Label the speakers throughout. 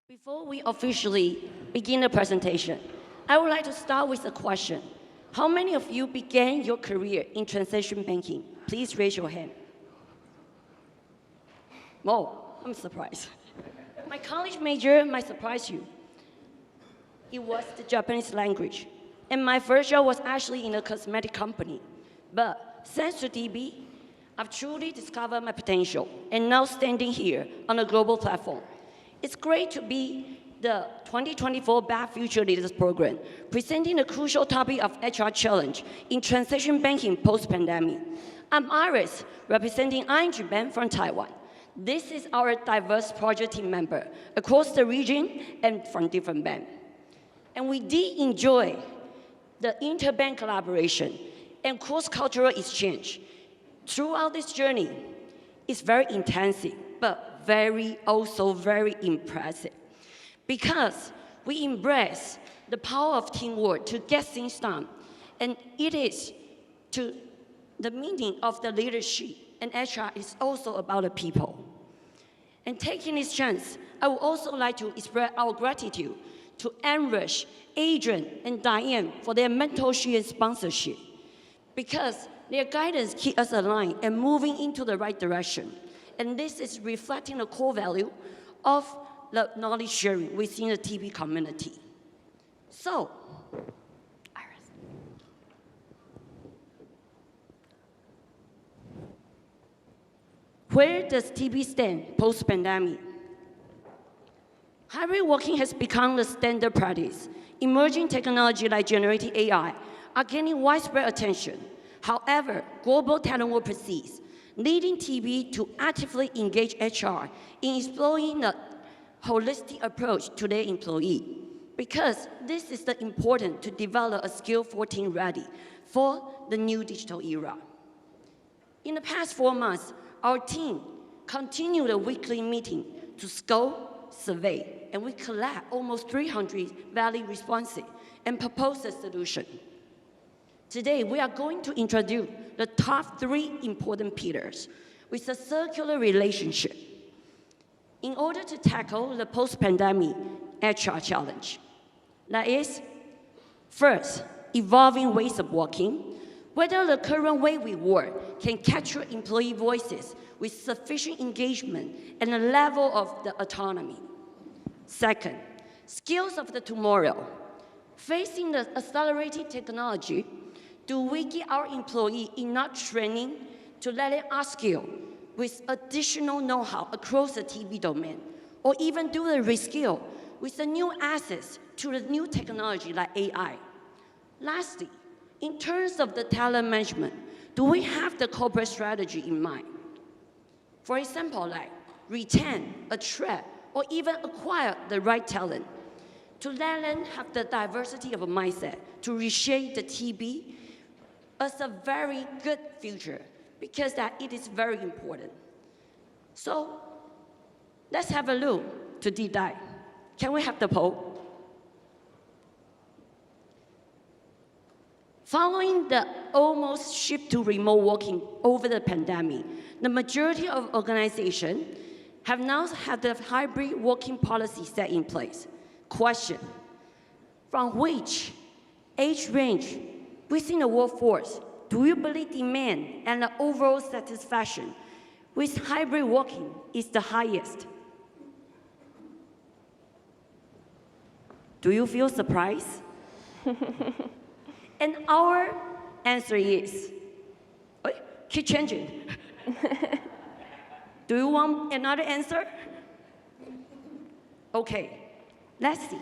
Speaker 1: Before we officially begin the presentation, I would like to start with a question. How many of you began your career in transaction banking? Please raise your hand. Whoa, I'm surprised. My college major might surprise you. It was the Japanese language. And my first job was actually in a cosmetic company. But thanks to TB, I've truly discovered my potential and now standing here on a global platform. It's great to be the 2024 Back Future Leaders Program, presenting the crucial topic of HR challenge in transaction banking post-pandemic. I'm Iris, representing ING Bank from Taiwan. This is our diverse project team member across the region and from different banks. And we did enjoy the interbank collaboration and cross-cultural exchange. Throughout this journey, it's very intensive, but also very impressive. Because we embrace the power of teamwork to get things done. And it is to the meaning of the leadership, and HR is also about the people. And taking this chance, I would also like to express our gratitude to Enrich, Adrian, and Diane for their mentorship and sponsorship, because their guidance keeps us aligned and moving into the right direction. And this is reflecting the core value of the knowledge sharing within the TB community. So, Iris. Where does TB stand post-pandemic? Hybrid working has become the standard practice. Emerging technology like generative AI are gaining widespread attention. However, global talent war persists, leading TB to actively engage HR in exploring the holistic approach to their employee. Because this is the important to develop a skillful team ready for the new digital era. In the past 4 months, our team continued a weekly meeting to scope, survey, and we collect almost 300 valid responses and propose a solution. Today, we are going to introduce the top 3 important pillars with a circular relationship in order to tackle the post-pandemic HR challenge. That is, first, evolving ways of working, whether the current way we work can capture employee voices with sufficient engagement and a level of the autonomy. Second, skills of the tomorrow. Facing the accelerating technology, do we give our employee enough training to let them upskill with additional know-how across the TB domain, or even do the reskill with the new access to the new technology like AI? Lastly, in terms of the talent management, do we have the corporate strategy in mind? For example, like retain, attract, or even acquire the right talent to let them have the diversity of a mindset to reshape the TB as a very good future, because that it is very important. So let's have a look to deep dive. Can we have the poll? Following the almost shift to remote working over the pandemic, the majority of organizations have now had the hybrid working policy set in place. Question: from which age range within the workforce do you believe demand and the overall satisfaction with hybrid working is the highest? Do you feel surprised? And our answer is, keep changing. Do you want another answer? Okay, let's see.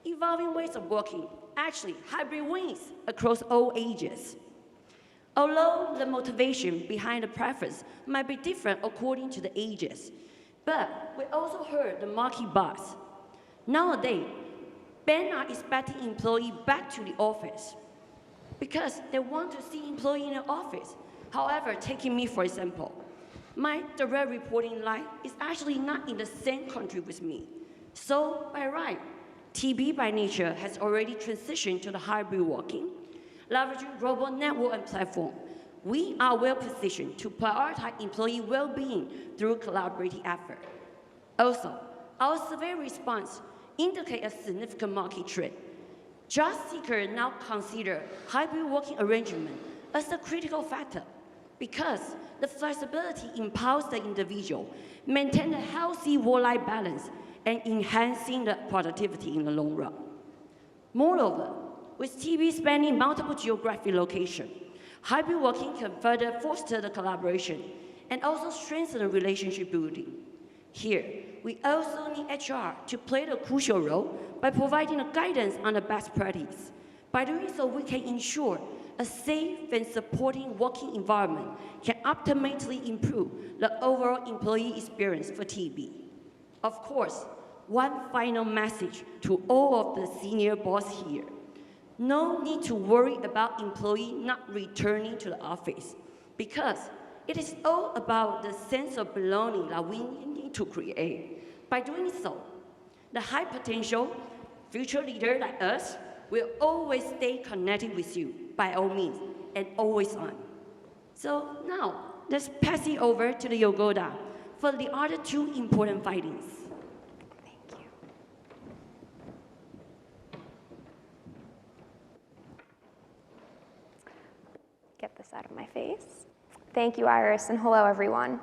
Speaker 1: Evolving ways of working. Actually, hybrid wins across all ages. Although the motivation behind the preference might be different according to the ages, but we also heard the market buzz. Nowadays, banks are expecting employees back to the office because they want to see employees in the office. However, taking me for example, my direct reporting line is actually not in the same country with me. So by right, TB by nature has already transitioned to the hybrid working. Leveraging global network and platform, we are well positioned to prioritize employee well-being through collaborative effort. Also, our survey response indicate a significant market trend. Job seekers now consider hybrid working arrangement as a critical factor because the flexibility empowers the individual, maintain a healthy work-life balance, and enhancing the productivity in the long run. Moreover, with TB spanning multiple geographic locations, hybrid working can further foster the collaboration and also strengthen the relationship building. Here, we also need HR to play the crucial role by providing the guidance on the best practice. By doing so, we can ensure a safe and supporting working environment can ultimately improve the overall employee experience for TB. Of course, one final message to all of the senior boss here. No need to worry about employee not returning to the office because it is all about the sense of belonging that we need to create. By doing so, the high potential future leader like us will always stay connected with you by all means and always on. So now, let's pass it over to the Yogoda for the other two important findings.
Speaker 2: Thank you. Get this out of my face. Thank you, Iris, and hello, everyone.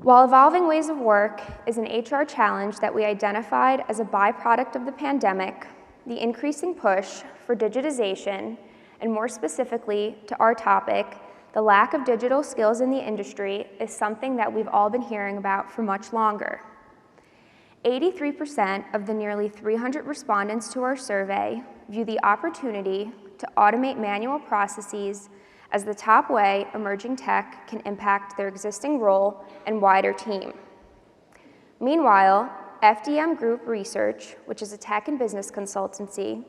Speaker 2: While evolving ways of work is an HR challenge that we identified as a byproduct of the pandemic, the increasing push for digitization, and more specifically to our topic, the lack of digital skills in the industry, is something that we've all been hearing about for much longer. 83% of the nearly 300 respondents to our survey view the opportunity to automate manual processes as the top way emerging tech can impact their existing role and wider team. Meanwhile, FDM Group Research, which is a tech and business consultancy,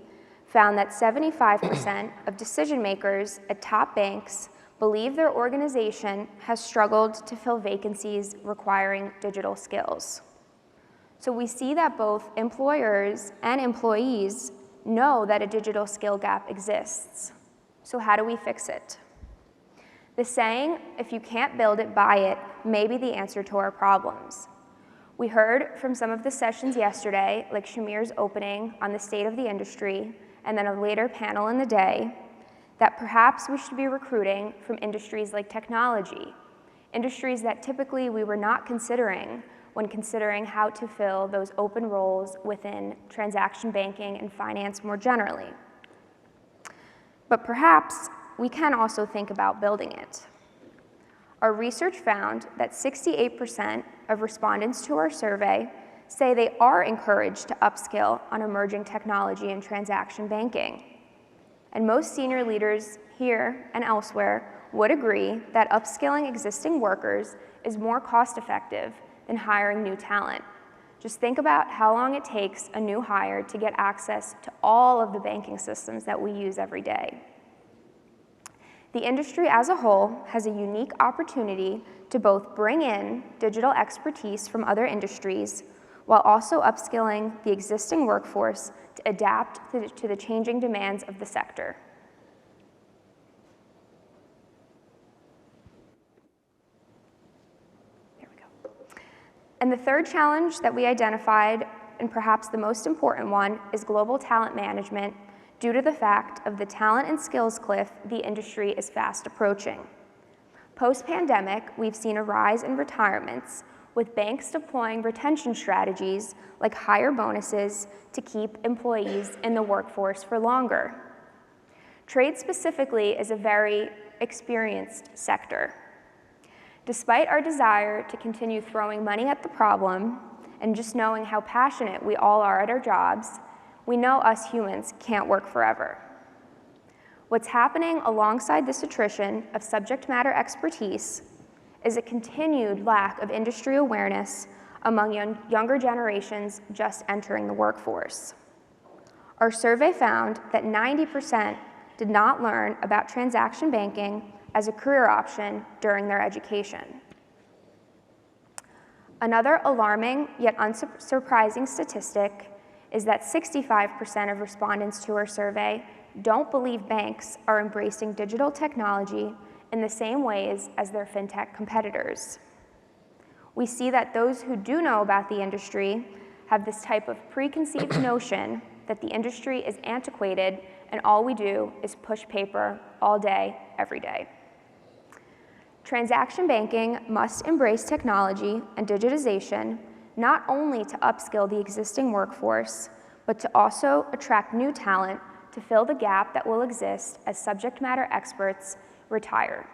Speaker 2: found that 75% of decision makers at top banks believe their organization has struggled to fill vacancies requiring digital skills. So we see that both employers and employees know that a digital skill gap exists. So how do we fix it? The saying, if you can't build it, buy it, may be the answer to our problems. We heard from some of the sessions yesterday, like Shamir's opening on the state of the industry, and then a later panel in the day, that perhaps we should be recruiting from industries like technology, industries that typically we were not considering when considering how to fill those open roles within transaction banking and finance more generally. But perhaps we can also think about building it. Our research found that 68% of respondents to our survey say they are encouraged to upskill on emerging technology and transaction banking. And most senior leaders here and elsewhere would agree that upskilling existing workers is more cost-effective than hiring new talent. Just think about how long it takes a new hire to get access to all of the banking systems that we use every day. The industry as a whole has a unique opportunity to both bring in digital expertise from other industries while also upskilling the existing workforce to adapt to the changing demands of the sector. There we go. And the third challenge that we identified, and perhaps the most important one, is global talent management due to the fact of the talent and skills cliff the industry is fast approaching. Post-pandemic, we've seen a rise in retirements, with banks deploying retention strategies like higher bonuses to keep employees in the workforce for longer. Trade specifically is a very experienced sector. Despite our desire to continue throwing money at the problem and just knowing how passionate we all are at our jobs, we know us humans can't work forever. What's happening alongside this attrition of subject matter expertise is a continued lack of industry awareness among younger generations just entering the workforce. Our survey found that 90% did not learn about transaction banking as a career option during their education. Another alarming yet unsurprising statistic is that 65% of respondents to our survey don't believe banks are embracing digital technology in the same ways as their fintech competitors. We see that those who do know about the industry have this type of preconceived notion that the industry is antiquated and all we do is push paper all day, every day. Transaction banking must embrace technology and digitization not only to upskill the existing workforce, but to also attract new talent to fill the gap that will exist as subject matter experts retire.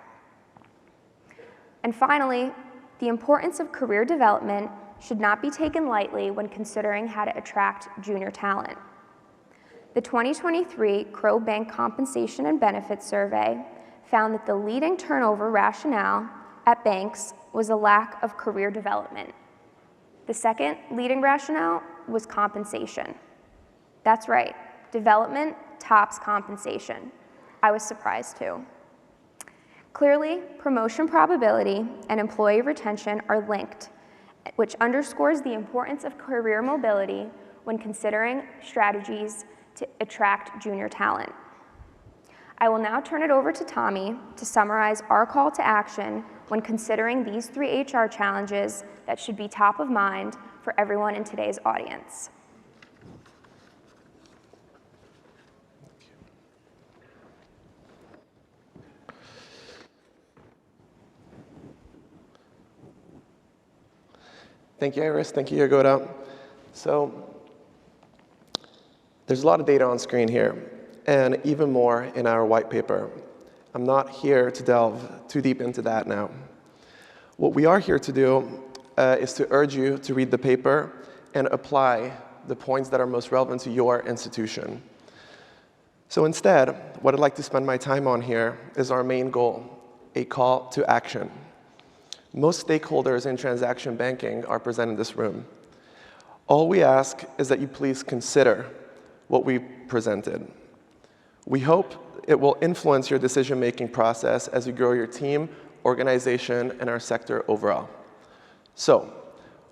Speaker 2: And finally, the importance of career development should not be taken lightly when considering how to attract junior talent. The 2023 Crow Bank Compensation and Benefits Survey found that the leading turnover rationale at banks was a lack of career development. The second leading rationale was compensation. That's right, development tops compensation. I was surprised too. Clearly, promotion probability and employee retention are linked, which underscores the importance of career mobility when considering strategies to attract junior talent. I will now turn it over to Tommy to summarize our call to action when considering these 3 HR challenges that should be top of mind for everyone in today's audience.
Speaker 3: Thank you, Iris. Thank you, Yagoda. So there's a lot of data on screen here, and even more in our white paper. I'm not here to delve too deep into that now. What we are here to do is to urge you to read the paper and apply the points that are most relevant to your institution. So instead, what I'd like to spend my time on here is our main goal, a call to action. Most stakeholders in transaction banking are present in this room. All we ask is that you please consider what we presented. We hope it will influence your decision-making process as you grow your team, organization, and our sector overall. So,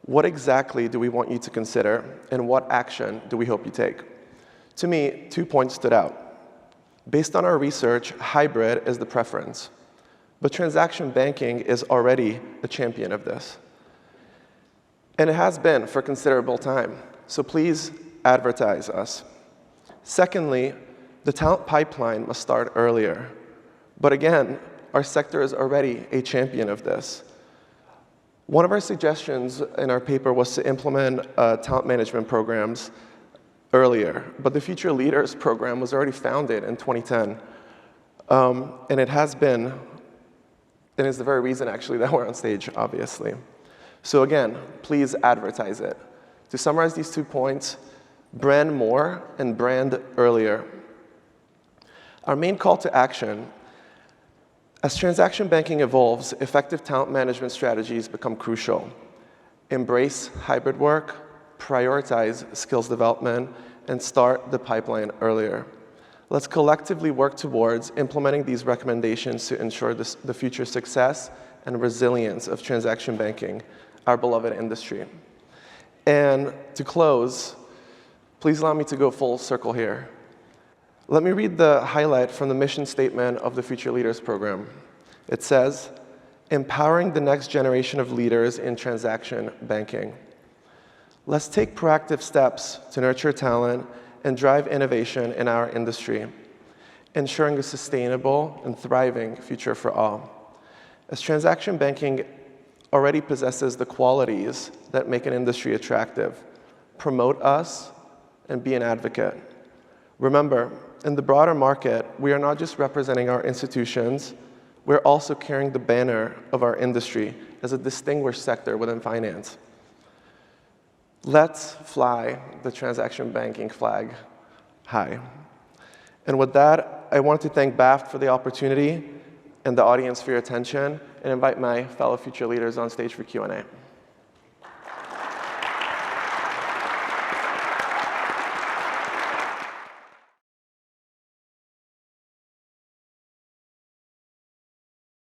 Speaker 3: what exactly do we want you to consider, and what action do we hope you take? To me, 2 points stood out. Based on our research, hybrid is the preference. But transaction banking is already a champion of this. And it has been for considerable time. So please advertise us. Secondly, the talent pipeline must start earlier. But again, our sector is already a champion of this. One of our suggestions in our paper was to implement talent management programs earlier. But the Future Leaders program was already founded in 2010. And it has been, and is the very reason, actually, that we're on stage, obviously. So again, please advertise it. To summarize these 2 points, brand more and brand earlier. Our main call to action: as transaction banking evolves, effective talent management strategies become crucial. Embrace hybrid work, prioritize skills development, and start the pipeline earlier. Let's collectively work towards implementing these recommendations to ensure the future success and resilience of transaction banking, our beloved industry. And to close, please allow me to go full circle here. Let me read the highlight from the mission statement of the Future Leaders program. It says, empowering the next generation of leaders in transaction banking. Let's take proactive steps to nurture talent and drive innovation in our industry, ensuring a sustainable and thriving future for all. As transaction banking already possesses the qualities that make an industry attractive, promote us and be an advocate. Remember, in the broader market, we are not just representing our institutions, we're also carrying the banner of our industry as a distinguished sector within finance. Let's fly the transaction banking flag high. And with that, I want to thank BAFT for the opportunity and the audience for your attention, and invite my fellow future leaders on stage for Q&A.